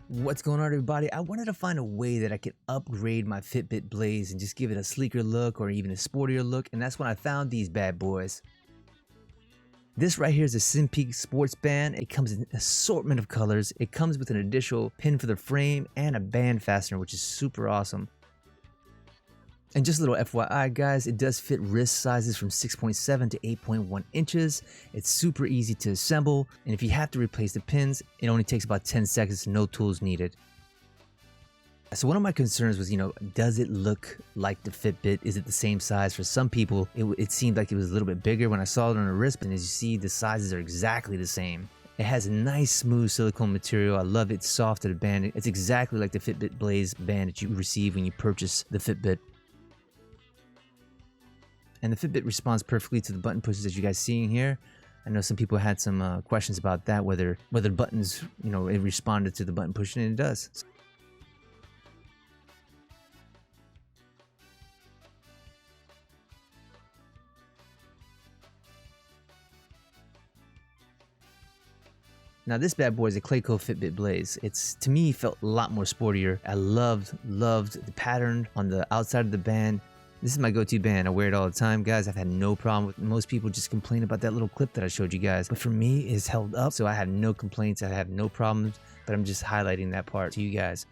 What's going on, everybody? I wanted to find a way that I could upgrade my Fitbit Blaze and just give it a sleeker look or even a sportier look, and that's when I found these bad boys. This right here is a Simpeak sports band. It comes in an assortment of colors. It comes with an additional pin for the frame and a band fastener, which is super awesome. And just a little FYI, guys, it does fit wrist sizes from 6.7 to 8.1 inches. It's super easy to assemble, and if you have to replace the pins, it only takes about 10 seconds, no tools needed. So one of my concerns was, does it look like the Fitbit? Is it the same size? For some people, it seemed like it was a little bit bigger when I saw it on the wrist, and as you see, the sizes are exactly the same. It has a nice smooth silicone material. I love it. It's soft to the band. It's exactly like the Fitbit Blaze band that you receive when you purchase the Fitbit. And the Fitbit responds perfectly to the button pushes that you guys seeing here. I know some people had some questions about that, whether the buttons, it responded to the button pushing, and it does. Now this bad boy is a Clayco Fitbit Blaze. To me, felt a lot more sportier. I loved the pattern on the outside of the band. This is my go-to band. I wear it all the time, guys. I've had no problem with it. Most people just complain about that little clip that I showed you guys. But for me, it's held up, so I have no complaints. I have no problems, but I'm just highlighting that part to you guys.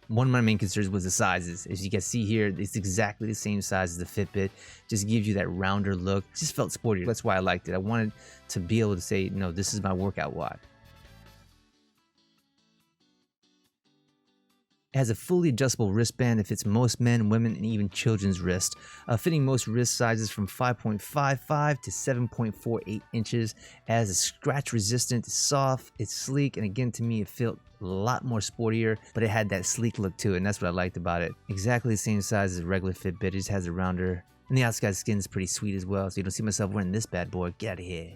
One of my main concerns was the sizes. As you can see here, it's exactly the same size as the Fitbit. Just gives you that rounder look. It just felt sportier. That's why I liked it. I wanted to be able to say, no, this is my workout watch. It has a fully adjustable wristband that fits most men, women, and even children's wrists, fitting most wrist sizes from 5.55 to 7.48 inches. It has a scratch resistant, it's soft, it's sleek, and again, to me, it felt a lot more sportier, but it had that sleek look to it, and that's what I liked about it. Exactly the same size as a regular Fitbit, it just has a rounder, and the outside skin is pretty sweet as well, so you don't see myself wearing this bad boy. Get out of here.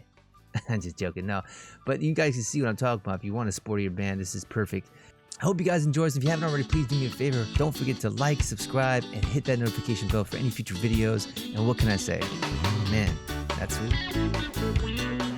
I'm just joking, no. But you guys can see what I'm talking about. If you want a sportier band, this is perfect. I hope you guys enjoy this. If you haven't already, please do me a favor. Don't forget to like, subscribe, and hit that notification bell for any future videos. And what can I say? Man, that's it.